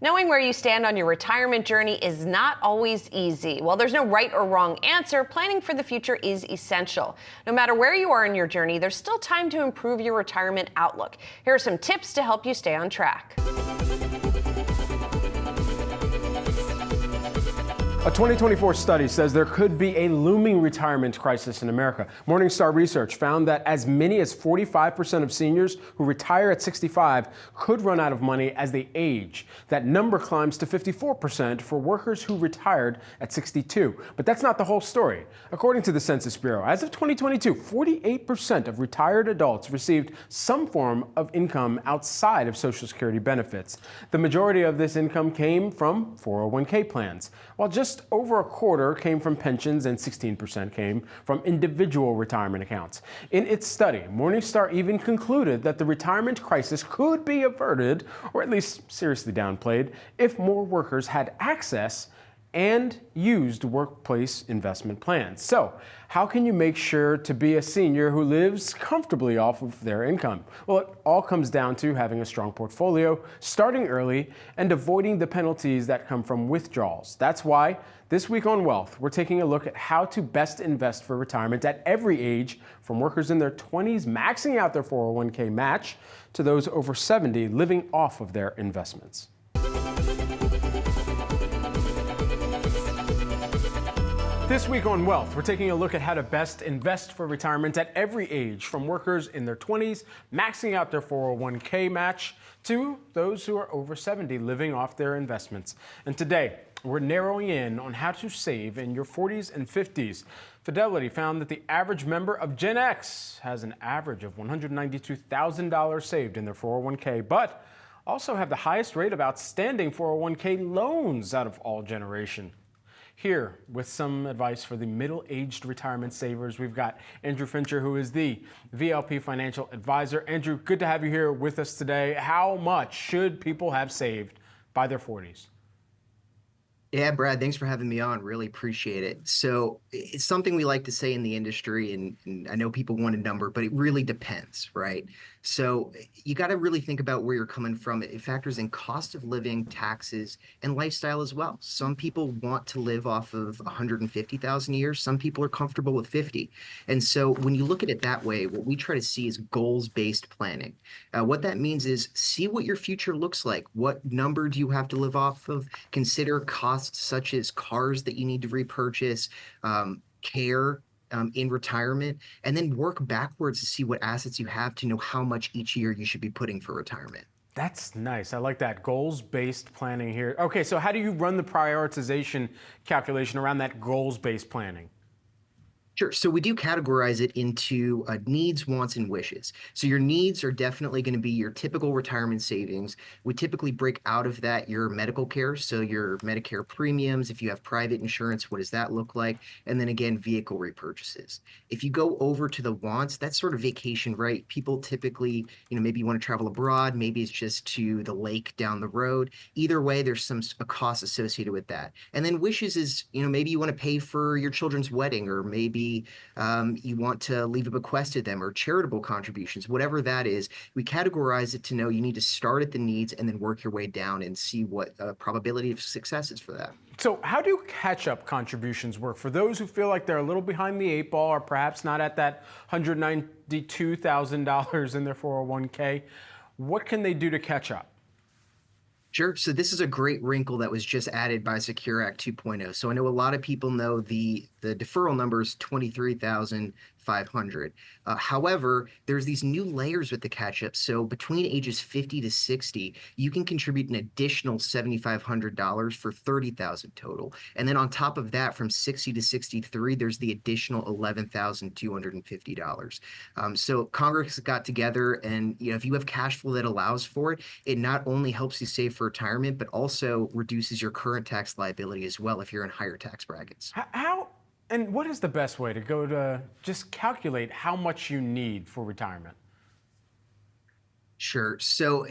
Knowing where you stand on your retirement journey is not always easy. While there's no right or wrong answer, planning for the future is essential. No matter where you are in your journey, there's still time to improve your retirement outlook. Here are some tips to help you stay on track. A 2024 study says there could be a looming retirement crisis in America. Morningstar research found that as many as 45% of seniors who retire at 65 could run out of money as they age. That number climbs to 54% for workers who retired at 62. But that's not the whole story. According to the Census Bureau, as of 2022, 48% of retired adults received some form of income outside of Social Security benefits. The majority of this income came from 401k plans, while just over a quarter came from pensions and 16% came from individual retirement accounts. In its study, Morningstar even concluded that the retirement crisis could be averted, or at least seriously downplayed, if more workers had access and used workplace investment plans. So, how can you make sure to be a senior who lives comfortably off of their income? Well, it all comes down to having a strong portfolio, starting early, and avoiding the penalties that come from withdrawals. That's why this week on Wealth, we're taking a look at how to best invest for retirement at every age, from workers in their 20s maxing out their 401k match to those over 70 living off of their investments. This week on Wealth, we're taking a look at how to best invest for retirement at every age, from workers in their 20s maxing out their 401k match to those who are over 70 living off their investments. And today, we're narrowing in on how to save in your 40s and 50s. Fidelity found that the average member of Gen X has an average of $192,000 saved in their 401k, but also have the highest rate of outstanding 401k loans out of all generation. Here, with some advice for the middle-aged retirement savers, we've got Andrew Fincher, who is the VLP Financial Advisor. Andrew, good to have you here with us today. How much should people have saved by their 40s? Yeah, Brad, thanks for having me on. Really appreciate it. So it's something we like to say in the industry, and I know people want a number, but it really depends, right? So you got to really think about where you're coming from. It factors in cost of living, taxes, and lifestyle as well. Some people want to live off of 150,000 a year. Some people are comfortable with 50. And so when you look at it that way, what we try to see is goals-based planning. What that means is see what your future looks like. What number do you have to live off of? Consider costs such as cars that you need to repurchase, care, in retirement, and then work backwards to see what assets you have to know how much each year you should be putting for retirement. That's nice. I like that. Goals-based planning here. Okay, so how do you run the prioritization calculation around that goals-based planning? Sure. So we do categorize it into needs, wants, and wishes. So your needs are definitely going to be your typical retirement savings. We typically break out of that your medical care, so your Medicare premiums. If you have private insurance, what does that look like? And then again, vehicle repurchases. If you go over to the wants, that's sort of vacation, right? People typically, maybe you want to travel abroad, maybe it's just to the lake down the road. Either way, there's a cost associated with that. And then wishes is, maybe you want to pay for your children's wedding, or maybe you want to leave a bequest to them, or charitable contributions, whatever that is. We categorize it to know you need to start at the needs and then work your way down and see what probability of success is for that. So how do catch-up contributions work for those who feel like they're a little behind the eight ball, or perhaps not at that $192,000 in their 401k? What can they do to catch up? Sure. So this is a great wrinkle that was just added by Secure Act 2.0. So I know a lot of people know the deferral number is 23,500. However, there's these new layers with the catch-up. So between ages 50 to 60, you can contribute an additional $7,500 for 30,000 total. And then on top of that, from 60 to 63, there's the additional $11,250. So Congress got together, and if you have cash flow that allows for it, it not only helps you save for retirement, but also reduces your current tax liability as well if you're in higher tax brackets. How and what is the best way to go to just calculate how much you need for retirement? Sure. So,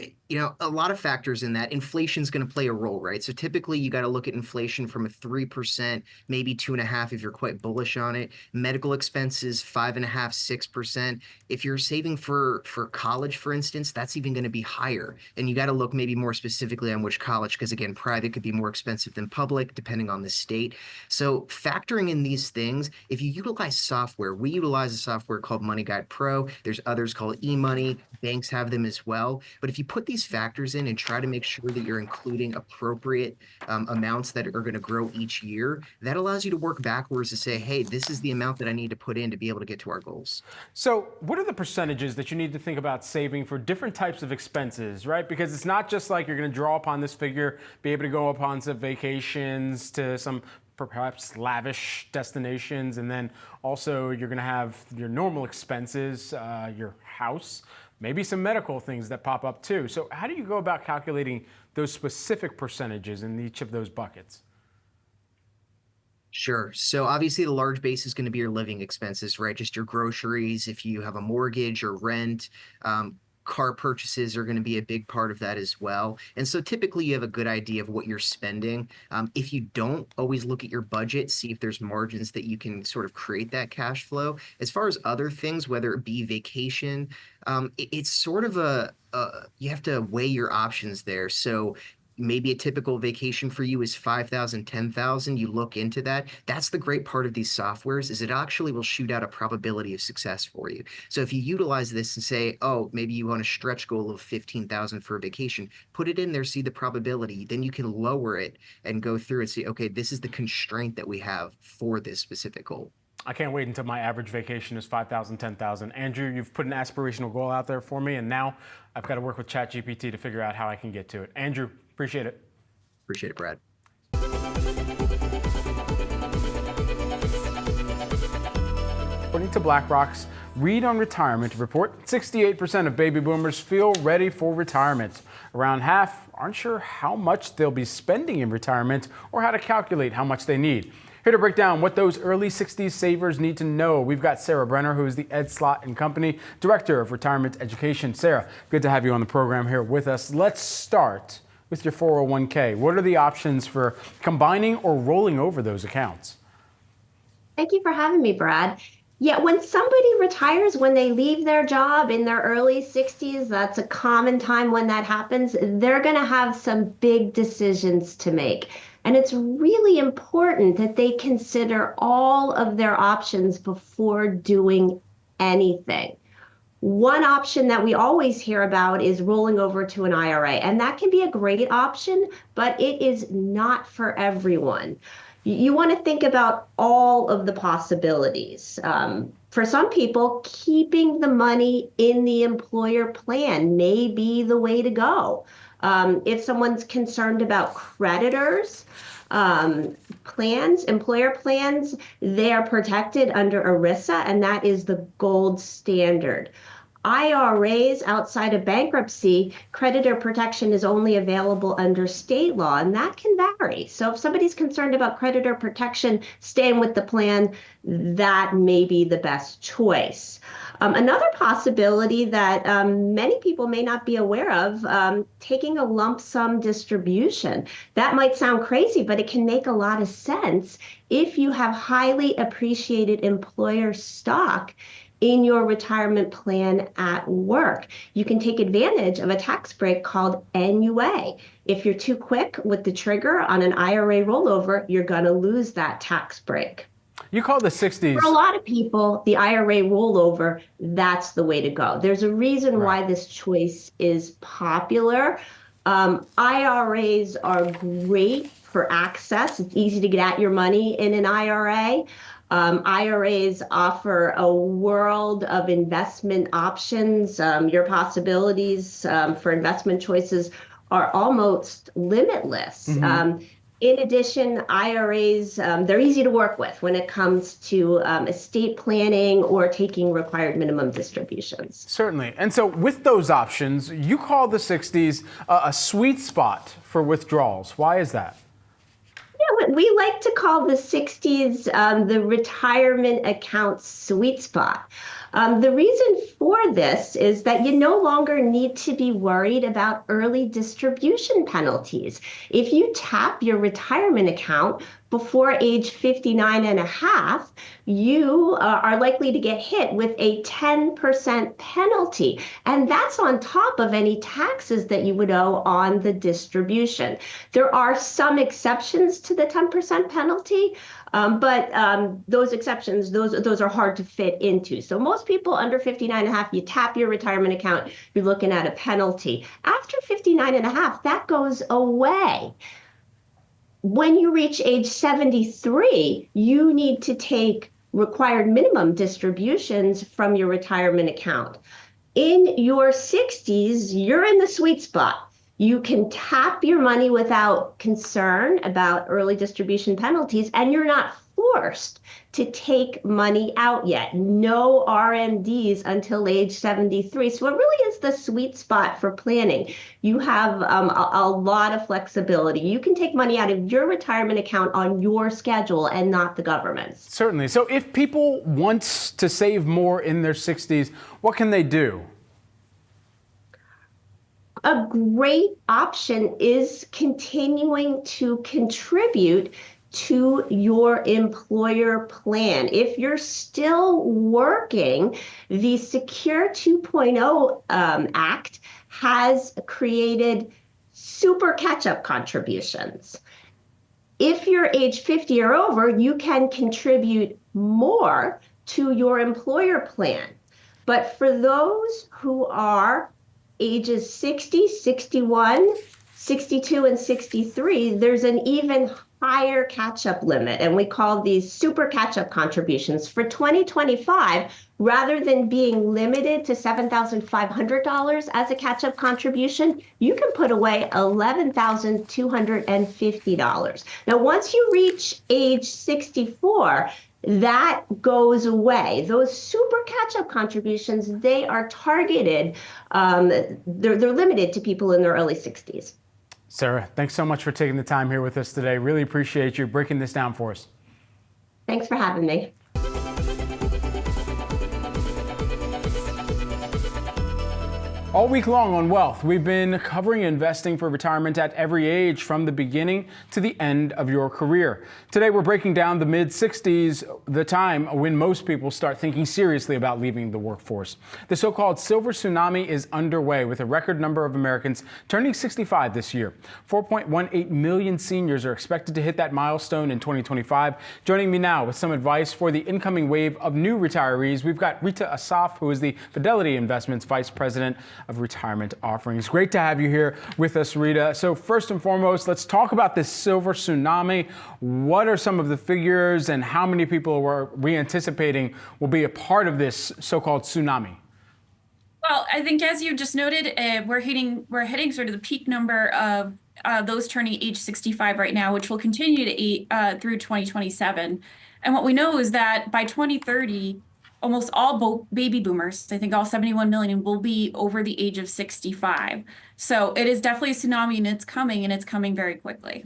a lot of factors in that. Inflation's going to play a role, right? So typically you got to look at inflation from a 3%, maybe 2.5% if you're quite bullish on it. Medical expenses, 5.5%, 6%. If you're saving for college, for instance, that's even going to be higher. And you got to look maybe more specifically on which college, because again, private could be more expensive than public, depending on the state. So factoring in these things, if you utilize software, we utilize a software called Money Guide Pro. There's others called eMoney. Banks have them as well. But if you put these factors in and try to make sure that you're including appropriate amounts that are going to grow each year, that allows you to work backwards to say, hey, this is the amount that I need to put in to be able to get to our goals. So what are the percentages that you need to think about saving for different types of expenses, right? Because it's not just like you're going to draw upon this figure, be able to go upon some vacations to some perhaps lavish destinations, and then also you're going to have your normal expenses, your house, maybe some medical things that pop up too. So how do you go about calculating those specific percentages in each of those buckets? Sure. So obviously the large base is going to be your living expenses, right? Just your groceries, if you have a mortgage or rent, car purchases are going to be a big part of that as well. And so typically you have a good idea of what you're spending. If you don't, always look at your budget, see if there's margins that you can sort of create that cash flow. As far as other things, whether it be vacation, it's sort of you have to weigh your options there. So maybe a typical vacation for you is 5,000, 10,000. You look into that. That's the great part of these softwares is it actually will shoot out a probability of success for you. So if you utilize this and say, oh, maybe you want a stretch goal of 15,000 for a vacation, put it in there, see the probability. Then you can lower it and go through and see, okay, this is the constraint that we have for this specific goal. I can't wait until my average vacation is 5,000, 10,000. Andrew, you've put an aspirational goal out there for me, and now I've got to work with ChatGPT to figure out how I can get to it. Andrew, appreciate it. Appreciate it, Brad. According to BlackRock's Read on Retirement report, 68% of baby boomers feel ready for retirement. Around half aren't sure how much they'll be spending in retirement or how to calculate how much they need. Here to break down what those early 60s savers need to know, we've got Sarah Brenner, who is the Ed Slott & Company Director of Retirement Education. Sarah, good to have you on the program here with us. Let's start with your 401k. What are the options for combining or rolling over those accounts? Thank you for having me, Brad. Yeah, when somebody retires, when they leave their job in their early 60s, that's a common time when that happens. They're going to have some big decisions to make. And it's really important that they consider all of their options before doing anything. One option that we always hear about is rolling over to an IRA, and that can be a great option, but it is not for everyone. You want to think about all of the possibilities. For some people, keeping the money in the employer plan may be the way to go. If someone's concerned about creditors, employer plans, they are protected under ERISA, and that is the gold standard. IRAs outside of bankruptcy, creditor protection is only available under state law, and that can vary. So if somebody's concerned about creditor protection, staying with the plan, that may be the best choice. Another possibility that many people may not be aware of, taking a lump sum distribution. That might sound crazy, but it can make a lot of sense if you have highly appreciated employer stock in your retirement plan at work. You can take advantage of a tax break called NUA. If you're too quick with the trigger on an IRA rollover, you're going to lose that tax break. You call the 60s. For a lot of people, the IRA rollover, that's the way to go. There's a reason why this choice is popular. IRAs are great for access. It's easy to get at your money in an IRA. IRAs offer a world of investment options. Your possibilities for investment choices are almost limitless. In addition, IRAs, they're easy to work with when it comes to estate planning or taking required minimum distributions. Certainly. And so with those options, you call the 60s a sweet spot for withdrawals. Why is that? Yeah, we like to call the 60s the retirement account sweet spot. The reason for this is that you no longer need to be worried about early distribution penalties. If you tap your retirement account before age 59 and a half, you are likely to get hit with a 10% penalty. And that's on top of any taxes that you would owe on the distribution. There are some exceptions to the 10% penalty, but those exceptions, those are hard to fit into. So most people under 59 and a half, you tap your retirement account, you're looking at a penalty. After 59 and a half, that goes away. When you reach age 73, you need to take required minimum distributions from your retirement account. In your 60s, you're in the sweet spot. You can tap your money without concern about early distribution penalties, and you're not forced to take money out yet. No RMDs until age 73. So it really is the sweet spot for planning. You have a lot of flexibility. You can take money out of your retirement account on your schedule and not the government's. Certainly. So if people want to save more in their 60s, what can they do? A great option is continuing to contribute to your employer plan. If you're still working, the Secure 2.0 Act has created super catch-up contributions. If you're age 50 or over, you can contribute more to your employer plan. But for those who are ages 60, 61, 62, and 63, there's an even higher catch-up limit, and we call these super catch-up contributions. For 2025, rather than being limited to $7,500 as a catch-up contribution, you can put away $11,250. Now, once you reach age 64, that goes away. Those super catch-up contributions, they are targeted, they're limited to people in their early 60s. Sarah, thanks so much for taking the time here with us today. Really appreciate you breaking this down for us. Thanks for having me. All week long on Wealth, we've been covering investing for retirement at every age, from the beginning to the end of your career. Today, we're breaking down the mid-60s, the time when most people start thinking seriously about leaving the workforce. The so-called silver tsunami is underway, with a record number of Americans turning 65 this year. 4.18 million seniors are expected to hit that milestone in 2025. Joining me now with some advice for the incoming wave of new retirees, we've got Rita Asaf, who is the Fidelity Investments Vice President of Retirement Offerings. Great to have you here with us, Rita. So first and foremost, let's talk about this silver tsunami. What are some of the figures, and how many people are we anticipating will be a part of this so-called tsunami? Well, I think, as you just noted, we're hitting sort of the peak number of those turning age 65 right now, which will continue to through 2027. And what we know is that by 2030, almost all baby boomers, I think all 71 million, will be over the age of 65. So it is definitely a tsunami, and it's coming very quickly.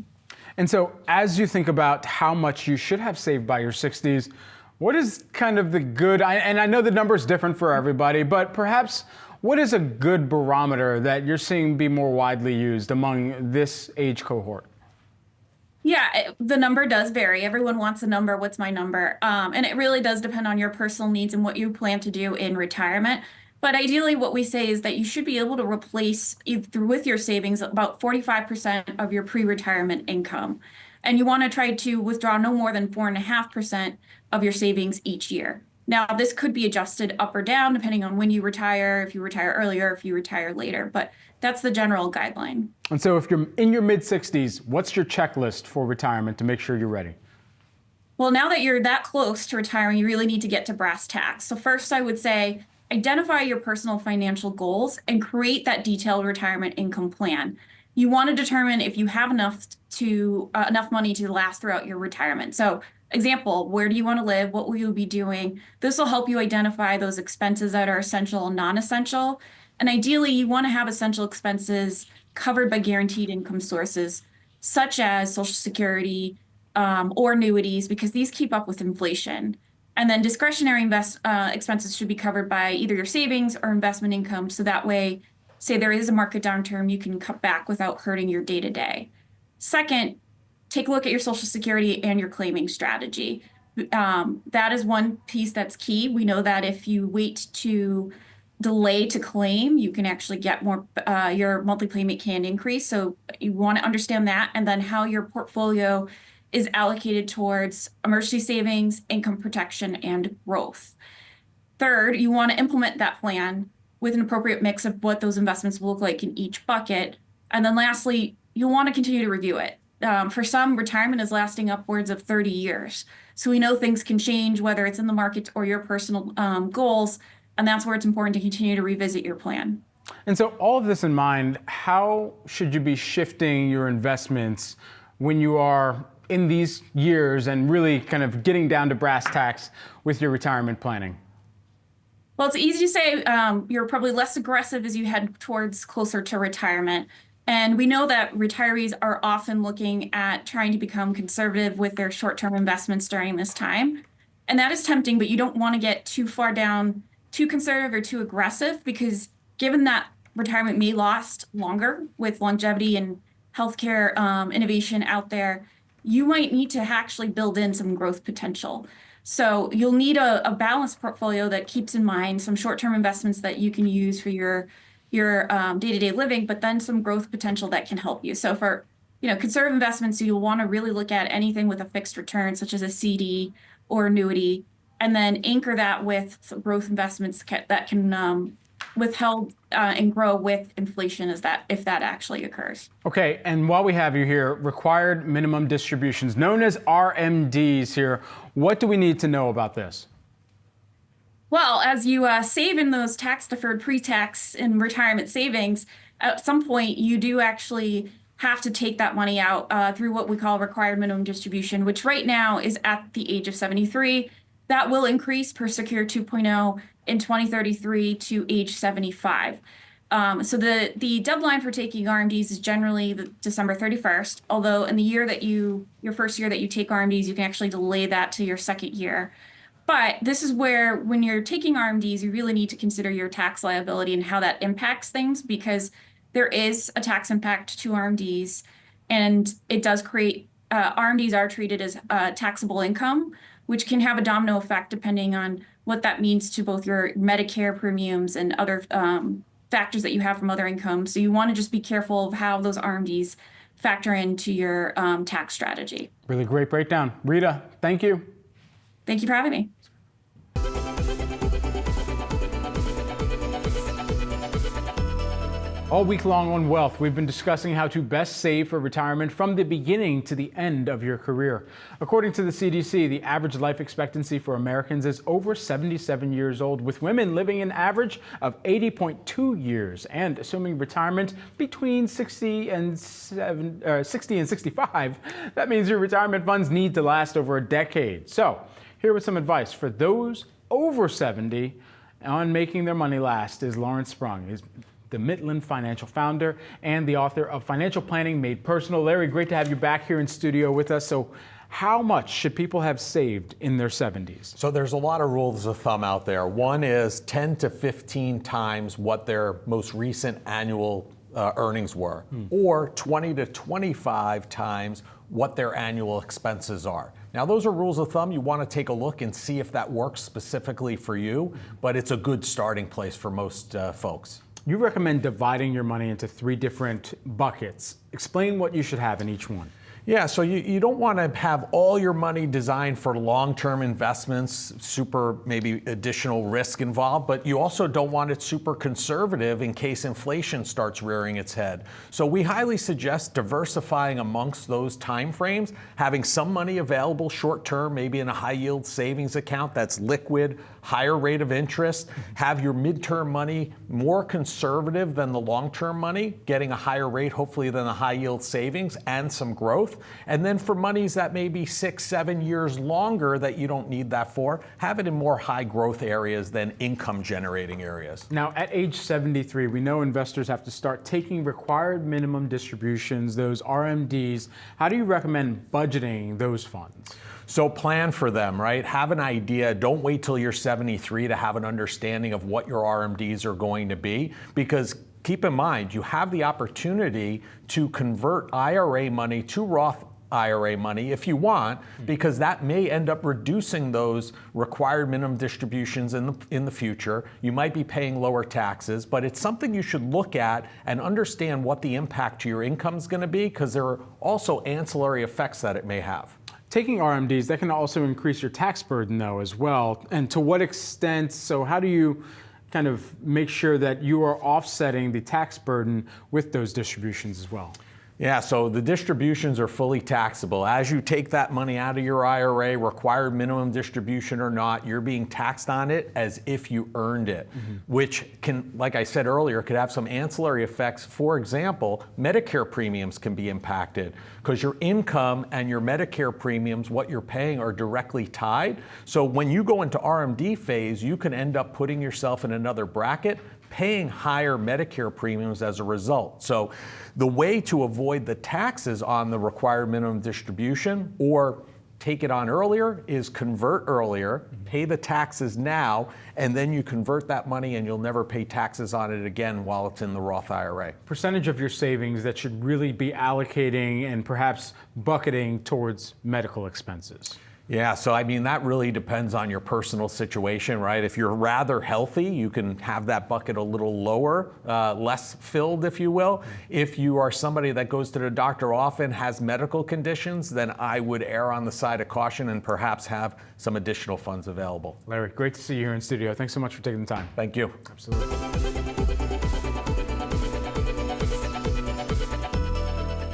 And so as you think about how much you should have saved by your 60s, what is kind of the good, and I know the number is different for everybody, but perhaps what is a good barometer that you're seeing be more widely used among this age cohort? Yeah, the number does vary. Everyone wants a number. What's my number? And it really does depend on your personal needs and what you plan to do in retirement. But ideally, what we say is that you should be able to replace, with your savings, about 45% of your pre-retirement income. And you want to try to withdraw no more than 4.5% of your savings each year. Now, this could be adjusted up or down depending on when you retire, if you retire earlier, if you retire later. But that's the general guideline. And so if you're in your mid-60s, what's your checklist for retirement to make sure you're ready? Well, now that you're that close to retiring, you really need to get to brass tacks. So first, I would say identify your personal financial goals and create that detailed retirement income plan. You want to determine if you have enough money to last throughout your retirement. So, example, where do you want to live? What will you be doing? This will help you identify those expenses that are essential and non-essential. And ideally, you want to have essential expenses covered by guaranteed income sources, such as Social Security or annuities, because these keep up with inflation. And then discretionary expenses should be covered by either your savings or investment income. So that way, say there is a market downturn, you can cut back without hurting your day-to-day. Second, take a look at your Social Security and your claiming strategy. That is one piece that's key. We know that if you wait to delay to claim, you can actually get more, your monthly payment can increase. So you want to understand that, and then how your portfolio is allocated towards emergency savings, income protection, and growth. Third, you want to implement that plan with an appropriate mix of what those investments will look like in each bucket. And then lastly, you'll want to continue to review it. For some, retirement is lasting upwards of 30 years. So we know things can change, whether it's in the market or your personal goals. And that's where it's important to continue to revisit your plan. And so all of this in mind, how should you be shifting your investments when you are in these years and really kind of getting down to brass tacks with your retirement planning? Well, it's easy to say you're probably less aggressive as you head towards closer to retirement. And we know that retirees are often looking at trying to become conservative with their short-term investments during this time. And that is tempting, but you don't want to get too far down, too conservative or too aggressive, because given that retirement may last longer with longevity and healthcare innovation out there, you might need to actually build in some growth potential. So you'll need a balanced portfolio that keeps in mind some short-term investments that you can use for your day-to-day living, but then some growth potential that can help you. So for conservative investments, you'll want to really look at anything with a fixed return, such as a CD or annuity, and then anchor that with some growth investments that can withheld and grow with inflation if that actually occurs. Okay, and while we have you here, required minimum distributions, known as RMDs here, what do we need to know about this? Well, as you save in those tax-deferred pre-tax and retirement savings, at some point you do actually have to take that money out through what we call required minimum distribution, which right now is at the age of 73. That will increase per Secure 2.0 in 2033 to age 75. So the deadline for taking RMDs is generally December 31st, although in the your first year that you take RMDs, you can actually delay that to your second year. But this is where, when you're taking RMDs, you really need to consider your tax liability and how that impacts things, because there is a tax impact to RMDs, and it does create, RMDs are treated as taxable income, which can have a domino effect depending on what that means to both your Medicare premiums and other factors that you have from other income. So you want to just be careful of how those RMDs factor into your tax strategy. Really great breakdown. Rita, thank you. Thank you for having me. All week long on Wealth, we've been discussing how to best save for retirement from the beginning to the end of your career. According to the CDC, the average life expectancy for Americans is over 77 years old, with women living an average of 80.2 years. And assuming retirement between 60 and 65, that means your retirement funds need to last over a decade. So here was some advice for those over 70 on making their money last. Is Lawrence Sprung. He's the Midland Financial founder and the author of Financial Planning Made Personal. Larry, great to have you back here in studio with us. So how much should people have saved in their 70s? So there's a lot of rules of thumb out there. One is 10 to 15 times what their most recent annual earnings were, or 20 to 25 times what their annual expenses are. Now, those are rules of thumb. You want to take a look and see if that works specifically for you, but it's a good starting place for most folks. You recommend dividing your money into 3 different buckets. Explain what you should have in each one. Yeah, so you don't want to have all your money designed for long-term investments, super maybe additional risk involved, but you also don't want it super conservative in case inflation starts rearing its head. So we highly suggest diversifying amongst those time frames, having some money available short-term, maybe in a high-yield savings account that's liquid, higher rate of interest, have your midterm money more conservative than the long-term money, getting a higher rate hopefully than the high-yield savings and some growth. growth. And then for monies that may be 6, 7 years longer that you don't need that for, have it in more high growth areas than income generating areas. Now, at age 73, we know investors have to start taking required minimum distributions, those RMDs. How do you recommend budgeting those funds? So plan for them, right? Have an idea. Don't wait till you're 73 to have an understanding of what your RMDs are going to be, because keep in mind, you have the opportunity to convert IRA money to Roth IRA money if you want, because that may end up reducing those required minimum distributions in the future. You might be paying lower taxes, but it's something you should look at and understand what the impact to your income is going to be, because there are also ancillary effects that it may have. Taking RMDs, that can also increase your tax burden though as well. And to what extent, so how do you kind of make sure that you are offsetting the tax burden with those distributions as well? Yeah, so the distributions are fully taxable. As you take that money out of your IRA, required minimum distribution or not, you're being taxed on it as if you earned it, which can, like I said earlier, could have some ancillary effects. For example, Medicare premiums can be impacted because your income and your Medicare premiums, what you're paying, are directly tied. So when you go into RMD phase, you can end up putting yourself in another bracket, paying higher Medicare premiums as a result. So the way to avoid the taxes on the required minimum distribution or take it on earlier is convert earlier, pay the taxes now, and then you convert that money and you'll never pay taxes on it again while it's in the Roth IRA. Percentage of your savings that should really be allocating and perhaps bucketing towards medical expenses. Yeah, so I mean, that really depends on your personal situation, right? If you're rather healthy, you can have that bucket a little lower, less filled, if you will. If you are somebody that goes to the doctor often, has medical conditions, then I would err on the side of caution and perhaps have some additional funds available. Larry, great to see you here in studio. Thanks so much for taking the time. Thank you. Absolutely.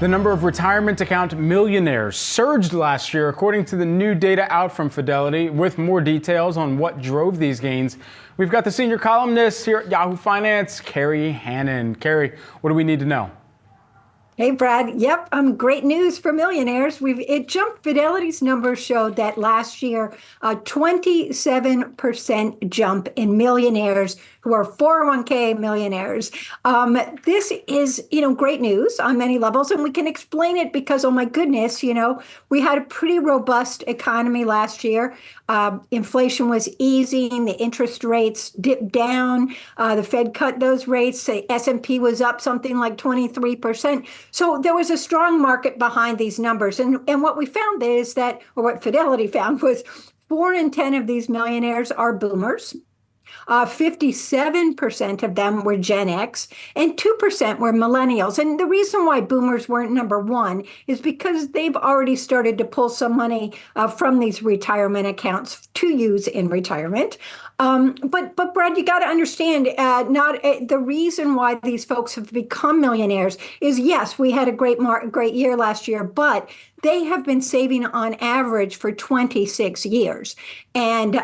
The number of retirement account millionaires surged last year, according to the new data out from Fidelity. With more details on what drove these gains, we've got the senior columnist here at Yahoo Finance, Carrie Hannon. Carrie, what do we need to know? Hey, Brad. Yep, great news for millionaires. It jumped. Fidelity's numbers showed that last year, a 27% jump in millionaires who are 401k millionaires. This is, great news on many levels, and we can explain it because, oh my goodness, we had a pretty robust economy last year. Inflation was easing, the interest rates dipped down, the Fed cut those rates, the S&P was up something like 23%. So there was a strong market behind these numbers. And what we found is that, or what Fidelity found, was 4 in 10 of these millionaires are boomers. 57% of them were Gen X and 2% were millennials. And the reason why boomers weren't number one is because they've already started to pull some money from these retirement accounts to use in retirement. But Brad, you got to understand, the reason why these folks have become millionaires is, yes, we had a great year last year, but they have been saving on average for 26 years. And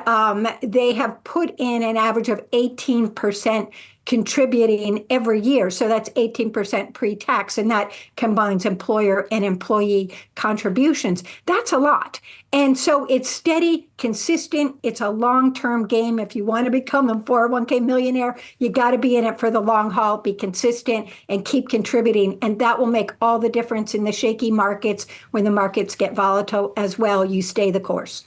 they have put in an average of 18% contributing every year. So that's 18% pre-tax, and that combines employer and employee contributions. That's a lot. And so it's steady, consistent. It's a long-term game. If you want to become a 401k millionaire, you got to be in it for the long haul, be consistent, and keep contributing. And that will make all the difference in the shaky markets. When the markets get volatile as well, you stay the course.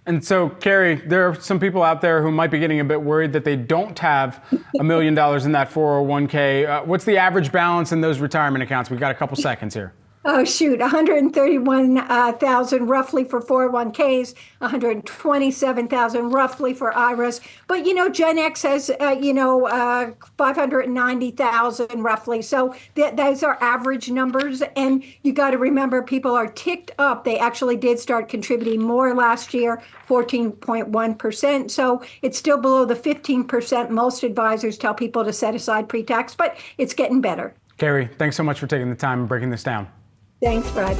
And so, Carrie, there are some people out there who might be getting a bit worried that they don't have $1 million in that 401k. What's the average balance in those retirement accounts? We've got a couple seconds here. Oh, shoot, 131,000 roughly for 401ks, 127,000 roughly for IRAs. But, Gen X has, 590,000 roughly. So those are average numbers. And you got to remember, people are ticked up. They actually did start contributing more last year, 14.1%. So it's still below the 15% most advisors tell people to set aside pre-tax, but it's getting better. Carrie, thanks so much for taking the time and breaking this down. Thanks, Brad.